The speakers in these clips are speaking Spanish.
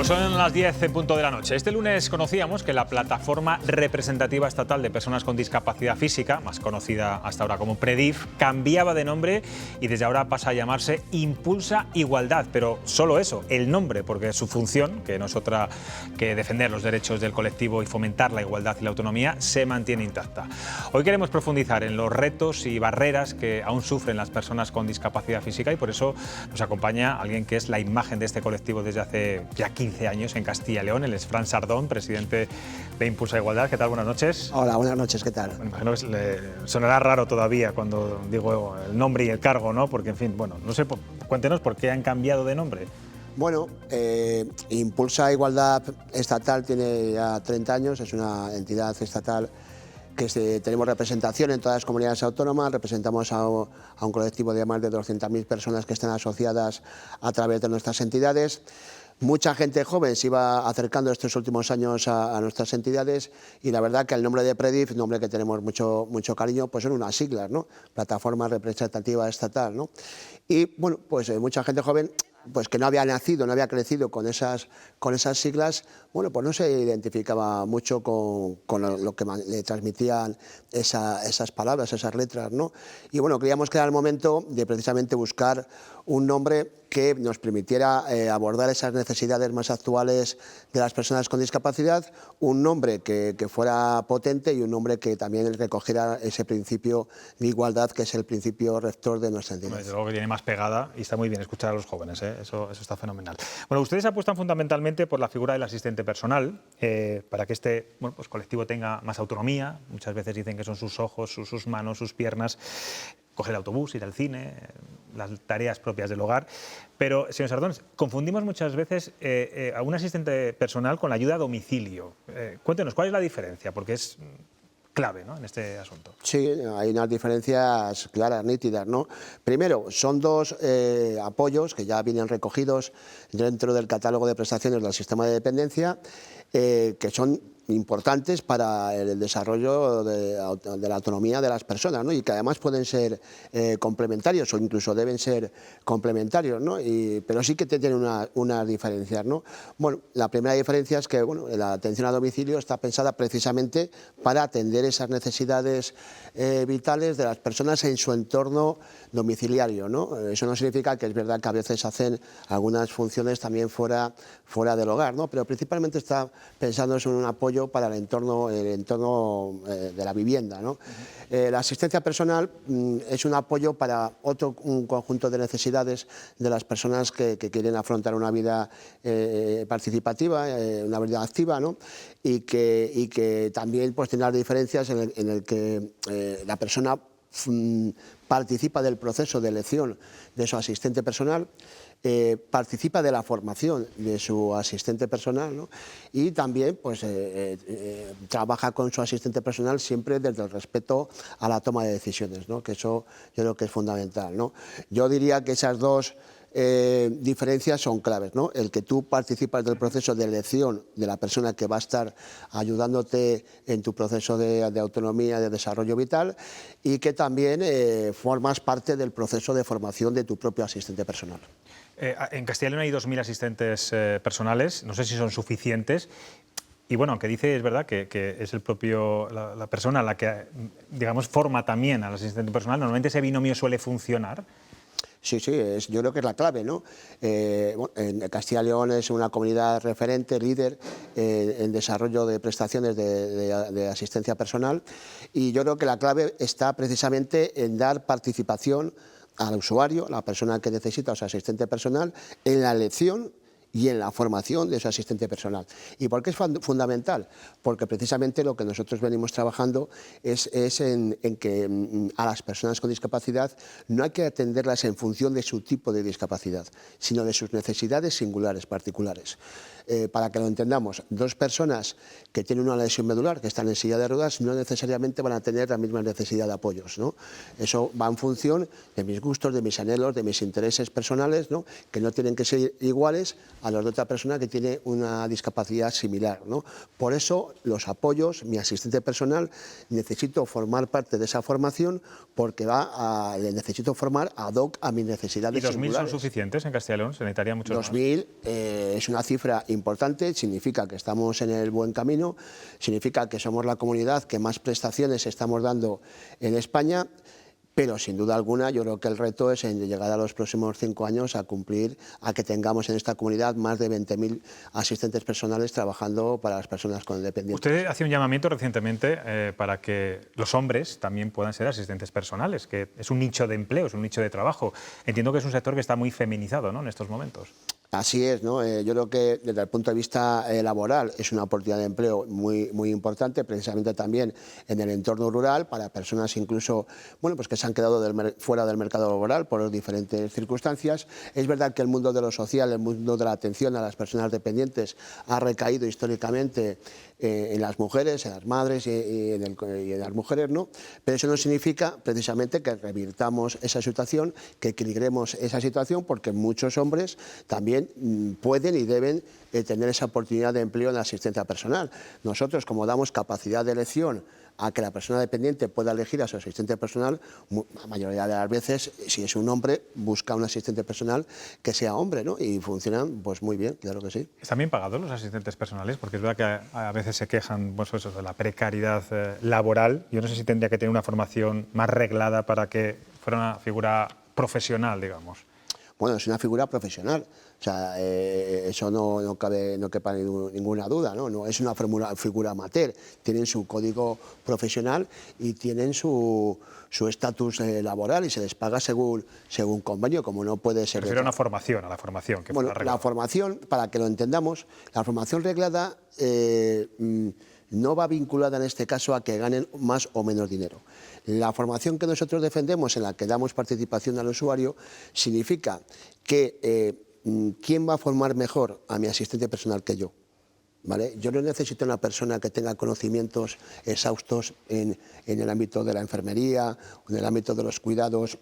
Pues son las 10 en punto de la noche. Este lunes conocíamos que la Plataforma Representativa Estatal de Personas con Discapacidad Física, más conocida hasta ahora como PREDIF, cambiaba de nombre y desde ahora pasa a llamarse Impulsa Igualdad. Pero solo eso, el nombre, porque su función, que no es otra que defender los derechos del colectivo y fomentar la igualdad y la autonomía, se mantiene intacta. Hoy queremos profundizar en los retos y barreras que aún sufren las personas con discapacidad física y por eso nos acompaña alguien que es la imagen de este colectivo desde hace ya 15 años en Castilla y León. Él es Fran Sardón, presidente de Impulsa Igualdad. ¿Qué tal? Buenas noches. Hola, buenas noches, ¿qué tal? Bueno, imagino que le sonará raro todavía cuando digo el nombre y el cargo, ¿no? Porque, en fin, bueno, no sé, cuéntenos por qué han cambiado de nombre. Bueno, Impulsa Igualdad Estatal tiene ya 30 años, es una entidad estatal que tenemos representación en todas las comunidades autónomas, representamos a un colectivo de más de 200.000 personas que están asociadas a través de nuestras entidades. Mucha gente joven se iba acercando estos últimos años a nuestras entidades y la verdad que el nombre de PREDIF, nombre que tenemos mucho cariño, pues son unas siglas, ¿no? Plataforma Representativa Estatal, ¿no? Y bueno, pues mucha gente joven pues que no había nacido, no había crecido con esas siglas, bueno, pues no se identificaba mucho con lo que le transmitían esas palabras, esas letras, ¿no? Y bueno, creíamos que era el momento de precisamente buscar un nombre que nos permitiera abordar esas necesidades más actuales de las personas con discapacidad, un nombre que fuera potente y un nombre que también recogiera ese principio de igualdad que es el principio rector de nuestra entidad. Desde luego que tiene más pegada y está muy bien escuchar a los jóvenes, ¿eh? Eso está fenomenal. Bueno, ustedes apuestan fundamentalmente por la figura del asistente personal, para que este pues, colectivo tenga más autonomía. Muchas veces dicen que son sus ojos, sus manos, sus piernas, coger el autobús, ir al cine, las tareas propias del hogar. Pero, señor Sardón, confundimos muchas veces a un asistente personal con la ayuda a domicilio. Cuéntenos, ¿cuál es la diferencia? Porque es clave, ¿no?, en este asunto. Sí, hay unas diferencias claras, nítidas, ¿no? Primero, son dos apoyos que ya vienen recogidos dentro del catálogo de prestaciones del sistema de dependencia, que son importantes para el desarrollo de la autonomía de las personas, ¿no? Y que además pueden ser complementarios o incluso deben ser complementarios, ¿no? Pero sí que tienen unas diferencias, ¿no? Bueno, la primera diferencia es que bueno, la atención a domicilio está pensada precisamente para atender esas necesidades vitales de las personas en su entorno domiciliario, ¿no? Eso no significa que es verdad que a veces hacen algunas funciones también fuera del hogar, ¿no? Pero principalmente está pensando en un apoyo para el entorno de la vivienda, ¿no? La asistencia personal es un apoyo para un conjunto de necesidades de las personas que quieren afrontar una vida participativa, una vida activa, ¿no? Y que también pues, tiene las diferencias en el que la persona participa del proceso de elección de su asistente personal, participa de la formación de su asistente personal, ¿no? Y también pues, trabaja con su asistente personal siempre desde el respeto a la toma de decisiones, ¿no? Que eso yo creo que es fundamental, ¿no? Yo diría que esas dos diferencias son claves, ¿no? El que tú participas del proceso de elección de la persona que va a estar ayudándote en tu proceso de autonomía, de desarrollo vital y que también formas parte del proceso de formación de tu propio asistente personal. En Castilla y León hay 2.000 asistentes personales, no sé si son suficientes. Y bueno, aunque dice, es verdad, que es el propio, la persona la que, digamos, forma también al asistente personal, normalmente ese binomio suele funcionar. Sí, yo creo que es la clave, ¿no? Bueno, en Castilla y León es una comunidad referente, líder en desarrollo de prestaciones de asistencia personal y yo creo que la clave está precisamente en dar participación al usuario, a la persona que necesita su asistente personal, en la elección y en la formación de su asistente personal. ¿Y por qué es fundamental? Porque precisamente lo que nosotros venimos trabajando es en que a las personas con discapacidad no hay que atenderlas en función de su tipo de discapacidad, sino de sus necesidades singulares, particulares. Para que lo entendamos, dos personas que tienen una lesión medular, que están en silla de ruedas, no necesariamente van a tener la misma necesidad de apoyos, ¿no? Eso va en función de mis gustos, de mis anhelos, de mis intereses personales, ¿no? Que no tienen que ser iguales a los de otra persona que tiene una discapacidad similar, ¿no? Por eso los apoyos, mi asistente personal, necesito formar parte de esa formación porque le necesito formar ad hoc a mis necesidades ¿Y 2.000 son singulares. suficientes en Castilla y León? ¿Se necesitaría muchos más? 2.000 es una cifra importante, significa que estamos en el buen camino, significa que somos la comunidad que más prestaciones estamos dando en España, pero sin duda alguna yo creo que el reto es en llegar a los próximos 5 años a cumplir, a que tengamos en esta comunidad más de 20.000 asistentes personales trabajando para las personas con dependencia. Usted hacía un llamamiento recientemente para que los hombres también puedan ser asistentes personales, que es un nicho de empleo, es un nicho de trabajo. Entiendo que es un sector que está muy feminizado, ¿no?, en estos momentos. Así es, ¿no? Yo creo que desde el punto de vista laboral es una oportunidad de empleo muy importante, precisamente también en el entorno rural, para personas incluso pues que se han quedado fuera del mercado laboral por diferentes circunstancias. Es verdad que el mundo de lo social, el mundo de la atención a las personas dependientes ha recaído históricamente en las mujeres, en las madres y en las mujeres, ¿no? Pero eso no significa precisamente que revirtamos esa situación, que equilibremos esa situación, porque muchos hombres también pueden y deben tener esa oportunidad de empleo en la asistencia personal. Nosotros, como damos capacidad de elección a que la persona dependiente pueda elegir a su asistente personal, la mayoría de las veces, si es un hombre, busca un asistente personal que sea hombre, ¿no? Y funcionan pues muy bien, claro que sí. ¿Están bien pagados los asistentes personales? Porque es verdad que a veces se quejan eso, de la precariedad laboral. Yo no sé si tendría que tener una formación más reglada para que fuera una figura profesional, digamos. Bueno, es una figura profesional, o sea, eso no quepa ninguna duda, ¿no? No es una figura amateur, tienen su código profesional y tienen su estatus laboral y se les paga según convenio, como no puede ser. Se refiere a una formación, a la formación. Que bueno, la formación, para que lo entendamos, la formación reglada no va vinculada en este caso a que ganen más o menos dinero. La formación que nosotros defendemos, en la que damos participación al usuario, significa que ¿quién va a formar mejor a mi asistente personal que yo? ¿Vale? Yo no necesito una persona que tenga conocimientos exhaustos en el ámbito de la enfermería, en el ámbito de los cuidados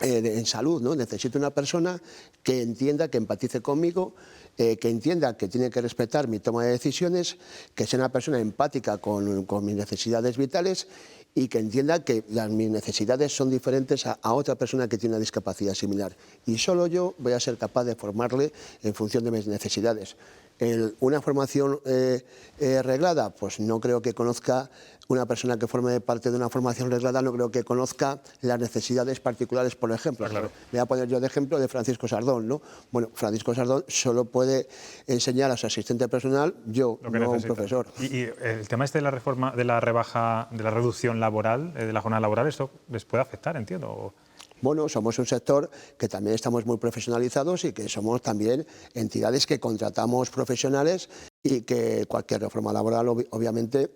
en salud, ¿no? Necesito una persona que entienda, que empatice conmigo, que entienda que tiene que respetar mi toma de decisiones, que sea una persona empática con mis necesidades vitales y que entienda que mis necesidades son diferentes a otra persona que tiene una discapacidad similar. Y solo yo voy a ser capaz de formarle en función de mis necesidades. Una formación reglada, pues no creo que conozca, una persona que forme parte de una formación reglada, no creo que conozca las necesidades particulares, por ejemplo. Claro. Voy a poner yo de ejemplo de Francisco Sardón, ¿no? Bueno, Francisco Sardón solo puede enseñar a su asistente personal, yo, no un profesor. Y el tema de la reforma, de la rebaja, de la reducción laboral, de la jornada laboral, ¿esto les puede afectar, entiendo? Bueno, somos un sector que también estamos muy profesionalizados y que somos también entidades que contratamos profesionales y que cualquier reforma laboral obviamente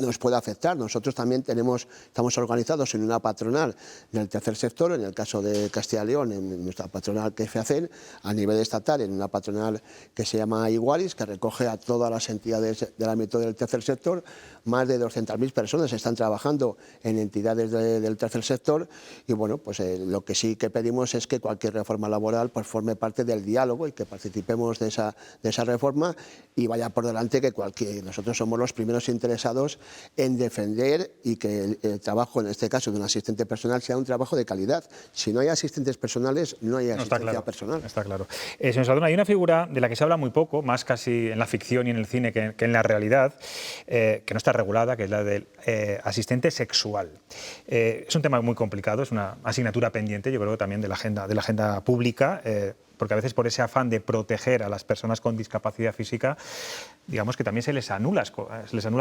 nos puede afectar. Nosotros también estamos organizados en una patronal del tercer sector, en el caso de Castilla y León, en nuestra patronal que es FEACEN, a nivel estatal en una patronal que se llama Igualis, que recoge a todas las entidades del ámbito del tercer sector. Más de 200.000 personas están trabajando en entidades del tercer sector y bueno, pues lo que sí que pedimos es que cualquier reforma laboral pues forme parte del diálogo y que participemos de esa reforma y vaya por delante que nosotros somos los primeros interesados en defender y que el trabajo, en este caso de un asistente personal, sea un trabajo de calidad. Si no hay asistentes personales, no hay asistencia personal. Está claro. Señor Sardón, hay una figura de la que se habla muy poco, más casi en la ficción y en el cine que en la realidad, que no está regulada, que es la del asistente sexual. Es un tema muy complicado, es una asignatura pendiente, yo creo que también de la agenda pública, porque a veces por ese afán de proteger a las personas con discapacidad física, digamos que también se les anula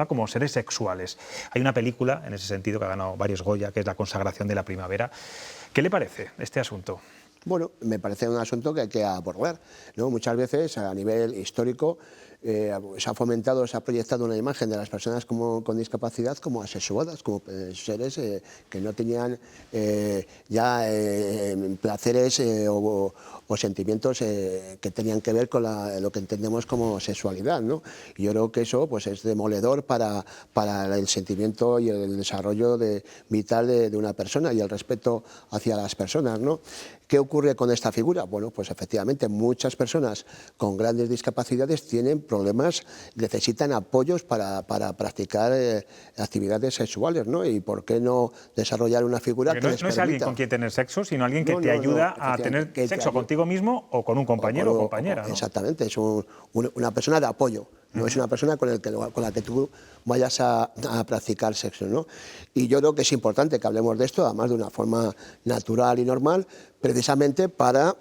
como seres sexuales. Hay una película en ese sentido que ha ganado varios Goya, que es La consagración de la primavera. ¿Qué le parece este asunto? Bueno, me parece un asunto que hay que abordar, ¿no? Muchas veces a nivel histórico se ha fomentado, se ha proyectado una imagen de las personas con discapacidad como asexuadas, como seres que no tenían ya placeres o sentimientos que tenían que ver con lo que entendemos como sexualidad, ¿no? Y yo creo que eso pues, es demoledor para el sentimiento y el desarrollo vital de una persona y el respeto hacia las personas, ¿no? ¿Qué ocurre con esta figura? Bueno, pues efectivamente muchas personas con grandes discapacidades tienen problemas, necesitan apoyos para practicar actividades sexuales, ¿no? Y ¿por qué no desarrollar una figura porque que les no es permita? alguien con quien tener sexo, sino alguien que te ayuda a tener sexo contigo mismo o con un compañero o compañera, ¿no? Exactamente, es una persona de apoyo. No es una persona con la que tú vayas a practicar sexo, ¿no? Y yo creo que es importante que hablemos de esto, además de una forma natural y normal, precisamente para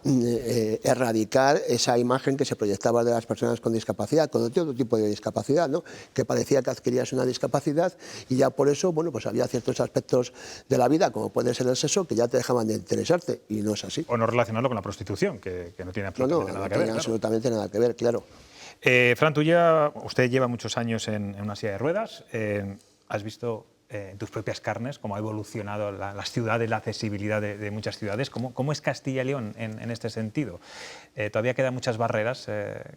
erradicar esa imagen que se proyectaba de las personas con discapacidad, con otro tipo de discapacidad, ¿no? Que parecía que adquirías una discapacidad y ya por eso, bueno, pues había ciertos aspectos de la vida, como puede ser el sexo, que ya te dejaban de interesarte, y no es así. O no relacionarlo con la prostitución, que no tiene absolutamente nada que ver. No tiene absolutamente nada que ver, claro. Fran, usted lleva muchos años en una silla de ruedas. ¿Has visto en tus propias carnes cómo ha evolucionado las ciudades, la accesibilidad de muchas ciudades? ¿Cómo es Castilla y León en este sentido? ¿Todavía quedan muchas barreras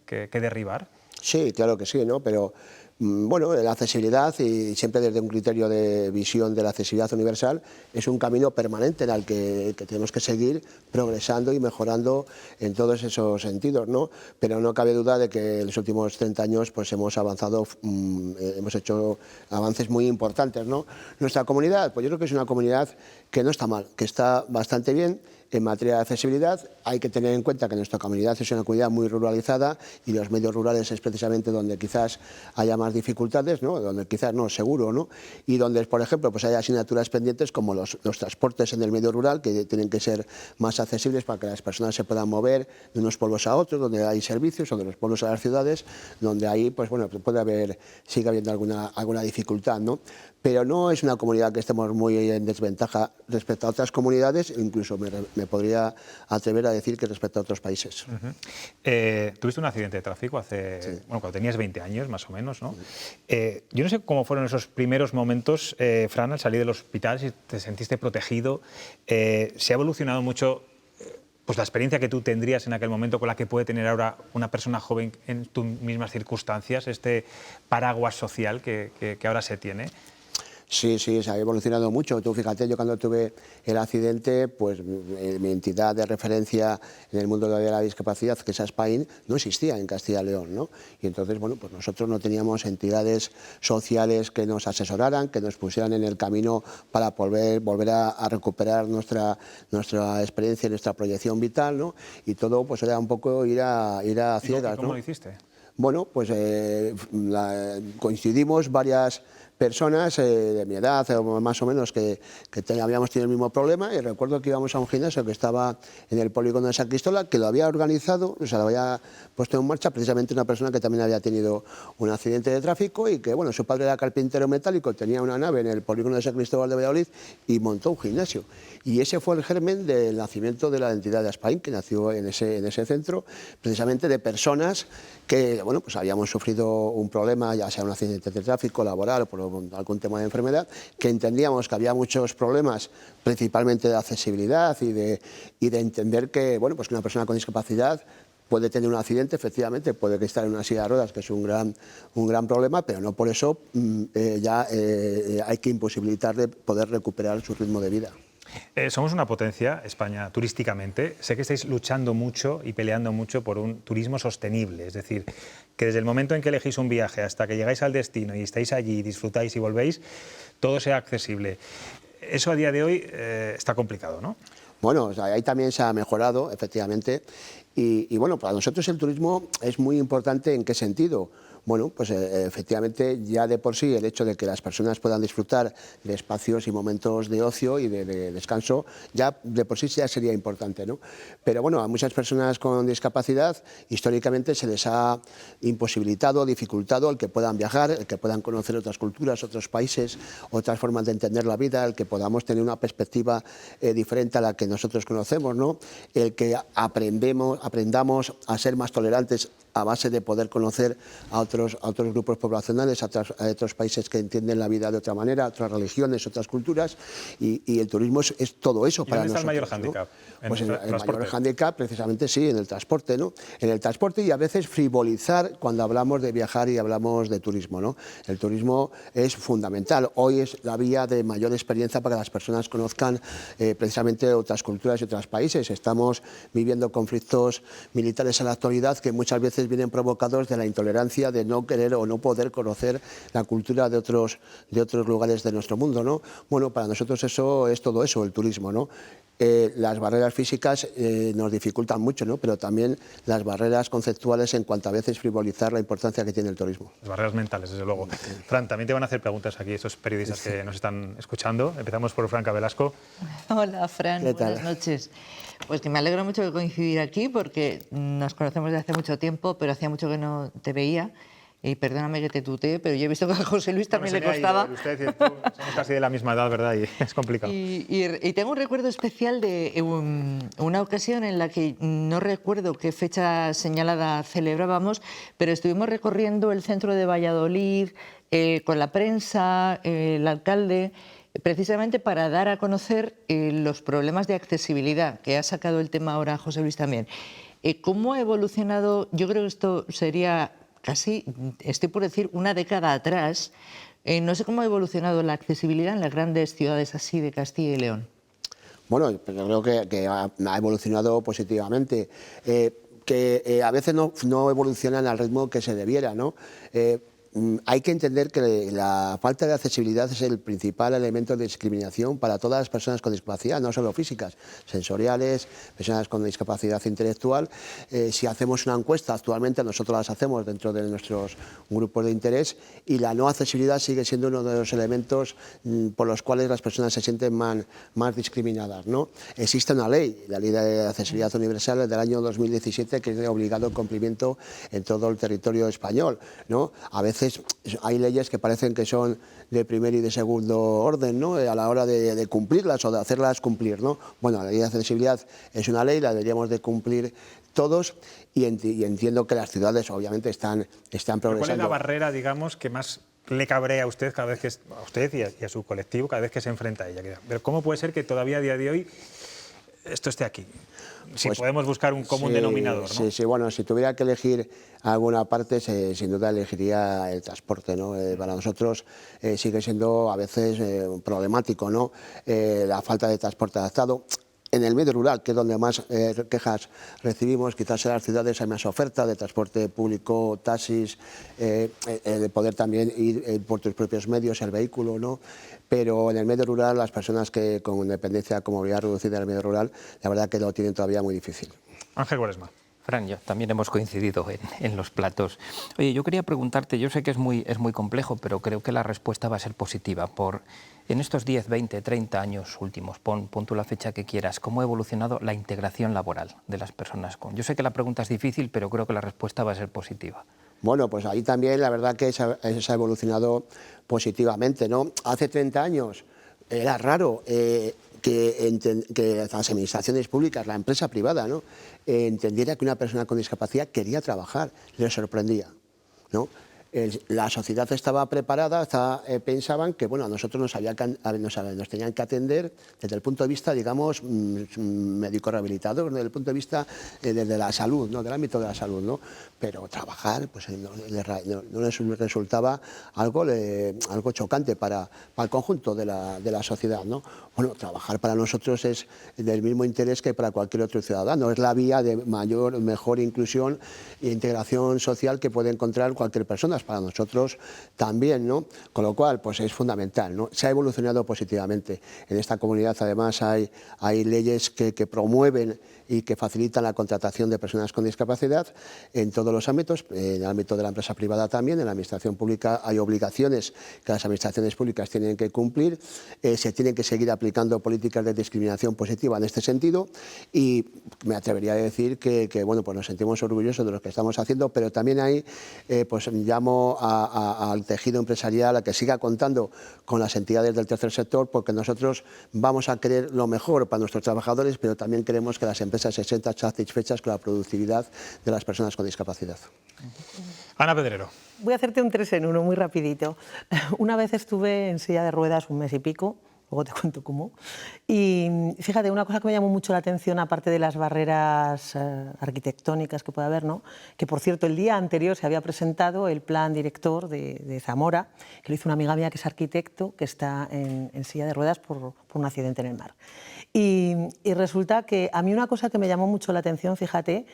que derribar? Sí, claro que sí, ¿no? Pero bueno, la accesibilidad, y siempre desde un criterio de visión de la accesibilidad universal, es un camino permanente en el que tenemos que seguir progresando y mejorando en todos esos sentidos, ¿no? Pero no cabe duda de que en los últimos 30 años pues hemos avanzado, hemos hecho avances muy importantes, ¿no? Nuestra comunidad, pues yo creo que es una comunidad que no está mal, que está bastante bien. En materia de accesibilidad hay que tener en cuenta que nuestra comunidad es una comunidad muy ruralizada y los medios rurales es precisamente donde quizás haya más dificultades, ¿no? Donde quizás no, seguro, ¿no? Y donde, por ejemplo, pues hay asignaturas pendientes como los transportes en el medio rural, que tienen que ser más accesibles para que las personas se puedan mover de unos pueblos a otros, donde hay servicios, o de los pueblos a las ciudades, donde ahí pues bueno, sigue habiendo alguna dificultad, ¿no? Pero no es una comunidad que estemos muy en desventaja respecto a otras comunidades, incluso me podría atrever a decir que respecto a otros países. Tuviste un accidente de tráfico Sí. bueno, cuando tenías 20 años, más o menos, ¿no? Yo no sé cómo fueron esos primeros momentos, Fran, al salir del hospital, si te sentiste protegido. ¿Se ha evolucionado mucho pues la experiencia que tú tendrías en aquel momento con la que puede tener ahora una persona joven en tus mismas circunstancias, este paraguas social que ahora se tiene? Sí, se ha evolucionado mucho. Tú fíjate, yo cuando tuve el accidente, pues mi entidad de referencia en el mundo de la discapacidad, que es ASPAIN, no existía en Castilla y León, ¿no? Y entonces, bueno, pues nosotros no teníamos entidades sociales que nos asesoraran, que nos pusieran en el camino para volver a recuperar nuestra experiencia y nuestra proyección vital, ¿no? Y todo pues era un poco ir a ciegas, ¿no? ¿Cómo lo hiciste? Bueno, pues coincidimos varias personas de mi edad, más o menos, que habíamos tenido el mismo problema, y recuerdo que íbamos a un gimnasio que estaba en el polígono de San Cristóbal, que lo había organizado, o sea, lo había puesto en marcha precisamente una persona que también había tenido un accidente de tráfico y que, bueno, su padre era carpintero metálico, tenía una nave en el polígono de San Cristóbal de Valladolid y montó un gimnasio. Y ese fue el germen del nacimiento de la entidad de ASPAIN, que nació en ese centro, precisamente de personas que, bueno, pues habíamos sufrido un problema, ya sea un accidente de tráfico, laboral o por algún tema de enfermedad, que entendíamos que había muchos problemas, principalmente de accesibilidad y de entender que, bueno, pues que una persona con discapacidad puede tener un accidente, efectivamente, puede estar en una silla de ruedas, que es un gran problema, pero no por eso hay que imposibilitarle poder recuperar su ritmo de vida. Somos una potencia, España, turísticamente. Sé que estáis luchando mucho y peleando mucho por un turismo sostenible, es decir, que desde el momento en que elegís un viaje hasta que llegáis al destino y estáis allí, disfrutáis y volvéis, todo sea accesible. Eso a día de hoy está complicado, ¿no? Bueno, o sea, ahí también se ha mejorado, efectivamente, y bueno, para nosotros el turismo es muy importante. ¿En qué sentido? Bueno, pues efectivamente ya de por sí el hecho de que las personas puedan disfrutar de espacios y momentos de ocio y de descanso, ya de por sí ya sería importante, ¿no? Pero bueno, a muchas personas con discapacidad históricamente se les ha imposibilitado, dificultado el que puedan viajar, el que puedan conocer otras culturas, otros países, otras formas de entender la vida, el que podamos tener una perspectiva diferente a la que nosotros conocemos, ¿no? El que aprendamos a ser más tolerantes a base de poder conocer a otros grupos poblacionales, a otros países que entienden la vida de otra manera, otras religiones, otras culturas, y el turismo es todo eso para nosotros. ¿Dónde está el mayor hándicap? Pues el mayor hándicap, precisamente, sí, en el transporte, ¿no? En el transporte, y a veces frivolizar cuando hablamos de viajar y hablamos de turismo, ¿no? El turismo es fundamental. Hoy es la vía de mayor experiencia para que las personas conozcan precisamente otras culturas y otros países. Estamos viviendo conflictos militares en la actualidad que muchas veces vienen provocados de la intolerancia, de no querer o no poder conocer la cultura de otros lugares de nuestro mundo, ¿no? Bueno, para nosotros eso es todo eso, el turismo, ¿no? Las barreras físicas nos dificultan mucho, ¿no? Pero también las barreras conceptuales en cuanto a veces frivolizar la importancia que tiene el turismo. Las barreras mentales, desde luego. Fran, también te van a hacer preguntas aquí estos periodistas que nos están escuchando. Empezamos por Franca Velasco. Hola, Fran, buenas noches. Pues que me alegro mucho de coincidir aquí porque nos conocemos desde hace mucho tiempo, pero hacía mucho que no te veía. Y perdóname que te tutee, pero yo he visto que a José Luis también le costaba. Usted y tú somos casi de la misma edad, ¿verdad? Y es complicado. Y tengo un recuerdo especial de una ocasión en la que no recuerdo qué fecha señalada celebrábamos, pero estuvimos recorriendo el centro de Valladolid con la prensa, el alcalde, precisamente para dar a conocer los problemas de accesibilidad, que ha sacado el tema ahora José Luis también. ¿Cómo ha evolucionado? Yo creo que esto sería casi, estoy por decir, una década atrás. No sé cómo ha evolucionado la accesibilidad en las grandes ciudades así de Castilla y León. Bueno, yo creo que ha evolucionado positivamente, que a veces no evolucionan al ritmo que se debiera, ¿no? Hay que entender que la falta de accesibilidad es el principal elemento de discriminación para todas las personas con discapacidad, no solo físicas, sensoriales, personas con discapacidad intelectual. Si hacemos una encuesta, actualmente nosotros las hacemos dentro de nuestros grupos de interés, y la no accesibilidad sigue siendo uno de los elementos por los cuales las personas se sienten más discriminadas, ¿no? Existe una ley, la Ley de Accesibilidad Universal del año 2017, que es de obligado cumplimiento en todo el territorio español, ¿no? A veces hay leyes que parecen que son de primer y de segundo orden, ¿no? A la hora de cumplirlas o de hacerlas cumplir, ¿no? Bueno, la ley de accesibilidad es una ley, la deberíamos de cumplir todos, y entiendo que las ciudades obviamente están progresando. ¿Cuál es la barrera, digamos, que más le cabrea a usted cada vez que a usted y a su colectivo cada vez que se enfrenta a ella? Pero ¿cómo puede ser que todavía a día de hoy esto esté aquí? Si pues, podemos buscar un común denominador, ¿no? Sí, bueno, si tuviera que elegir alguna parte, sin duda elegiría el transporte, ¿no? Para nosotros sigue siendo a veces problemático, ¿no? La falta de transporte adaptado. En el medio rural, que es donde más quejas recibimos, quizás en las ciudades hay más oferta de transporte público, taxis, de poder también ir por tus propios medios, el vehículo, ¿no? Pero en el medio rural, las personas que con dependencia con movilidad reducida en el medio rural, la verdad que lo tienen todavía muy difícil. Ángel Quaresma. Fran, yo también hemos coincidido en los platos. Oye, yo quería preguntarte, yo sé que es muy complejo, pero creo que la respuesta va a ser positiva. En estos 10, 20, 30 años últimos, pon tú la fecha que quieras, ¿cómo ha evolucionado la integración laboral de las personas con? Yo sé que la pregunta es difícil, pero creo que la respuesta va a ser positiva. Bueno, pues ahí también la verdad que se ha evolucionado positivamente, ¿no? Hace 30 años era raro que las administraciones públicas, la empresa privada, ¿no? Entendiera que una persona con discapacidad quería trabajar, le sorprendía, ¿no? La sociedad estaba preparada, pensaban que bueno, a nosotros nos tenían que atender desde el punto de vista, digamos, médico-rehabilitador, desde el punto de vista desde la salud, ¿no? Del ámbito de la salud, ¿no? Pero trabajar pues, no les resultaba algo chocante para el conjunto de la sociedad, ¿no? Bueno, trabajar para nosotros es del mismo interés que para cualquier otro ciudadano, es la vía de mejor inclusión e integración social que puede encontrar cualquier persona. Para nosotros también, ¿no? Con lo cual, pues es fundamental, ¿no? Se ha evolucionado positivamente. En esta comunidad, además, hay leyes que promueven y que facilitan la contratación de personas con discapacidad en todos los ámbitos, en el ámbito de la empresa privada también, en la administración pública hay obligaciones que las administraciones públicas tienen que cumplir, se tienen que seguir aplicando políticas de discriminación positiva en este sentido, y me atrevería a decir que bueno, pues nos sentimos orgullosos de lo que estamos haciendo, pero también ahí pues llamo al tejido empresarial a que siga contando con las entidades del tercer sector, porque nosotros vamos a querer lo mejor para nuestros trabajadores, pero también queremos que las empresas empresas se sientan satisfechas con la productividad de las personas con discapacidad. Ana Pedrero. Voy a hacerte un 3 en 1 muy rapidito. Una vez estuve en silla de ruedas 1 mes y pico, luego te cuento cómo. Y fíjate, una cosa que me llamó mucho la atención, aparte de las barreras arquitectónicas que puede haber, ¿no? Que por cierto, el día anterior se había presentado el plan director de Zamora, que lo hizo una amiga mía que es arquitecto, que está en silla de ruedas por un accidente en el mar. Y resulta que a mí una cosa que me llamó mucho la atención, fíjate,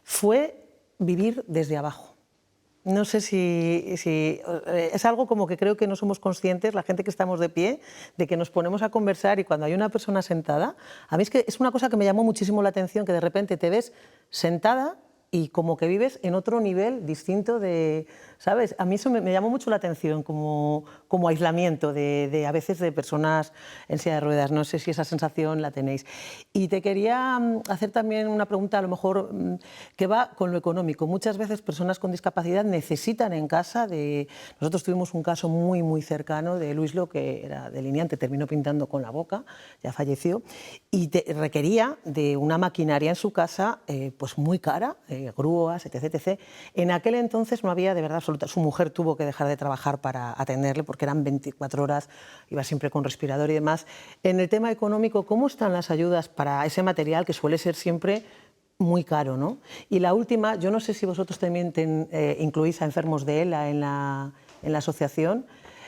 fue vivir desde abajo. No sé si es algo como que creo que no somos conscientes, la gente que estamos de pie, de que nos ponemos a conversar y cuando hay una persona sentada, a mí es que es una cosa que me llamó muchísimo la atención, que de repente te ves sentada y como que vives en otro nivel distinto de, ¿sabes? A mí eso me llamó mucho la atención, como aislamiento a veces de personas en silla de ruedas. No sé si esa sensación la tenéis. Y te quería hacer también una pregunta, a lo mejor, que va con lo económico. Muchas veces personas con discapacidad necesitan en casa de... Nosotros tuvimos un caso muy, muy cercano de Luislo, que era delineante, terminó pintando con la boca, ya falleció, y requería de una maquinaria en su casa pues muy cara, grúas, etc, etc. En aquel entonces no había de verdad absoluta. Su mujer tuvo que dejar de trabajar para atenderle porque eran 24 horas, iba siempre con respirador y demás. En el tema económico, ¿cómo están las ayudas para ese material que suele ser siempre muy caro, ¿no? Y la última, yo no sé si vosotros también incluís a enfermos de ELA en la asociación.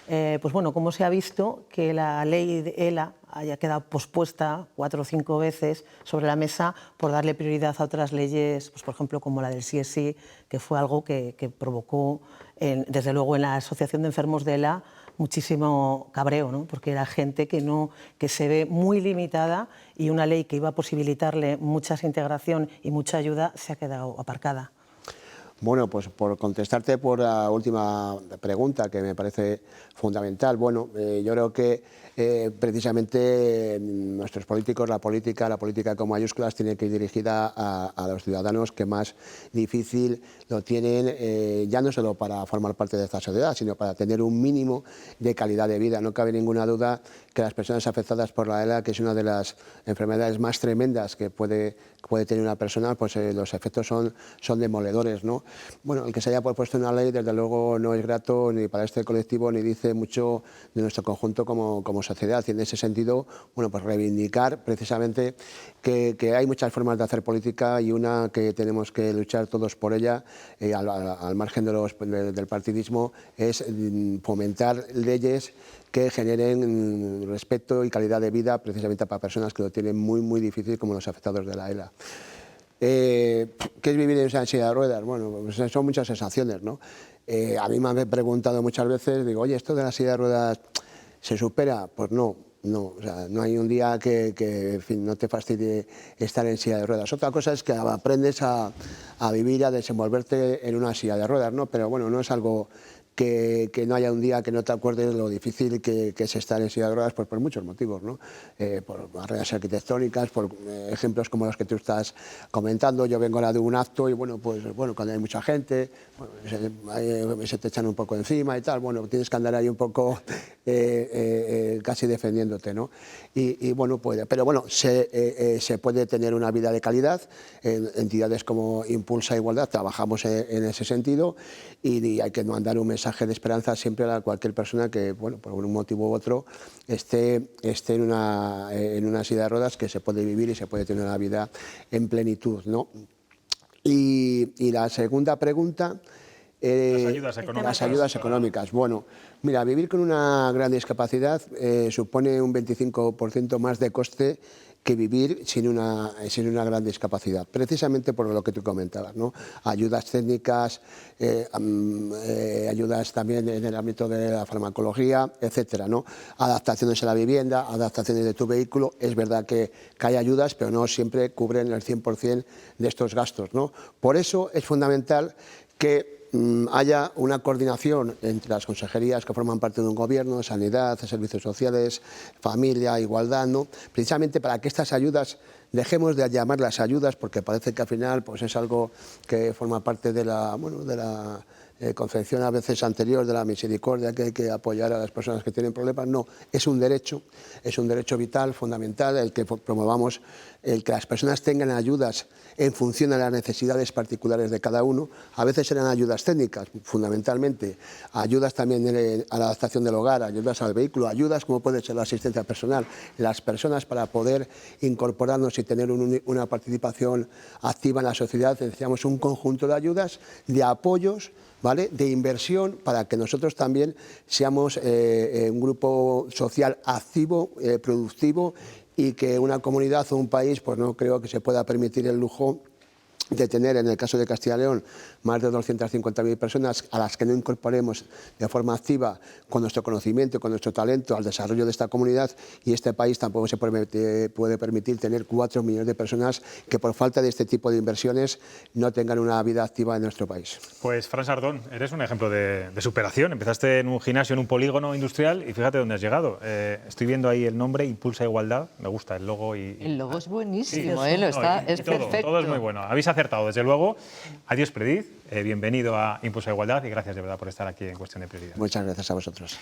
Pues bueno, como se ha visto que la ley de ELA haya quedado pospuesta 4 o 5 veces sobre la mesa por darle prioridad a otras leyes, pues por ejemplo como la del CSI, que fue algo que provocó, desde luego en la Asociación de Enfermos de ELA, muchísimo cabreo, ¿no? Porque era gente que se ve muy limitada y una ley que iba a posibilitarle mucha integración y mucha ayuda se ha quedado aparcada. Bueno, pues por contestarte por la última pregunta, que me parece fundamental. Bueno, yo creo que precisamente nuestros políticos, la política con mayúsculas, tiene que ir dirigida a los ciudadanos que más difícil lo tienen, ya no solo para formar parte de esta sociedad, sino para tener un mínimo de calidad de vida. No cabe ninguna duda que las personas afectadas por la ELA, que es una de las enfermedades más tremendas que puede tener una persona, pues los efectos son demoledores, ¿no? Bueno, el que se haya propuesto una ley, desde luego, no es grato ni para este colectivo, ni dice mucho de nuestro conjunto como sociedad. Y en ese sentido, bueno, pues reivindicar precisamente que hay muchas formas de hacer política y una que tenemos que luchar todos por ella, al margen del partidismo, es fomentar leyes que generen respeto y calidad de vida precisamente para personas que lo tienen muy, muy difícil, como los afectados de la ELA. ¿Qué es vivir en esa silla de ruedas? Bueno, pues son muchas sensaciones, ¿no? A mí me han preguntado muchas veces, digo, oye, ¿esto de la silla de ruedas se supera? Pues no, o sea, no hay un día que en fin, no te fastidie estar en silla de ruedas. Otra cosa es que aprendes a vivir, a desenvolverte en una silla de ruedas, ¿no? Pero bueno, no es algo que no haya un día que no te acuerdes de lo difícil que es estar en silla de ruedas, pues por muchos motivos, ¿no? Por barreras arquitectónicas, por ejemplos como los que tú estás comentando. Yo vengo ahora de un acto y bueno, pues bueno, cuando hay mucha gente, bueno, se te echan un poco encima y tal, bueno, tienes que andar ahí un poco casi defendiéndote, ¿no? Y bueno, pero bueno, se puede tener una vida de calidad. Entidades como Impulsa Igualdad trabajamos en ese sentido y hay que mandar un mensaje de esperanza siempre a cualquier persona que, bueno, por un motivo u otro esté en una silla de ruedas, que se puede vivir y se puede tener una vida en plenitud, ¿no? Y la segunda pregunta, las ayudas económicas. Bueno, mira, vivir con una gran discapacidad supone un 25% más de coste que vivir sin una gran discapacidad, precisamente por lo que tú comentabas, ¿no? Ayudas técnicas, ayudas también en el ámbito de la farmacología, etcétera, ¿no? Adaptaciones a la vivienda, adaptaciones de tu vehículo. Es verdad que hay ayudas, pero no siempre cubren el 100% de estos gastos, ¿no? Por eso es fundamental que haya una coordinación entre las consejerías que forman parte de un gobierno, sanidad, servicios sociales, familia, igualdad, ¿no? Precisamente para que estas ayudas dejemos de llamarlas ayudas porque parece que al final pues es algo que forma parte de la, bueno, de la concepción a veces anterior de la misericordia, que hay que apoyar a las personas que tienen problemas. No, es un derecho vital, fundamental, el que promovamos el que las personas tengan ayudas en función a las necesidades particulares de cada uno. A veces serán ayudas técnicas, fundamentalmente, ayudas también a la adaptación del hogar, ayudas al vehículo, ayudas como puede ser la asistencia personal. Las personas, para poder incorporarnos y tener una participación activa en la sociedad, necesitamos un conjunto de ayudas, de apoyos, ¿vale?, de inversión, para que nosotros también seamos un grupo social activo, productivo, y que una comunidad o un país, pues no creo que se pueda permitir el lujo de tener, en el caso de Castilla y León, más de 250.000 personas a las que no incorporemos de forma activa con nuestro conocimiento, con nuestro talento al desarrollo de esta comunidad, y este país tampoco se puede permitir tener 4 millones de personas que por falta de este tipo de inversiones no tengan una vida activa en nuestro país. Pues Fran Sardón, eres un ejemplo de superación. Empezaste en un gimnasio, en un polígono industrial, y fíjate dónde has llegado. Estoy viendo ahí el nombre, Impulsa Igualdad, me gusta el logo. El logo es buenísimo, Sí, es perfecto. Todo es muy bueno. Habéis acertado, desde luego. Adiós, Prediz. Bienvenido a Impulsa Igualdad y gracias de verdad por estar aquí en Cuestión de Prioridades. Muchas gracias a vosotros.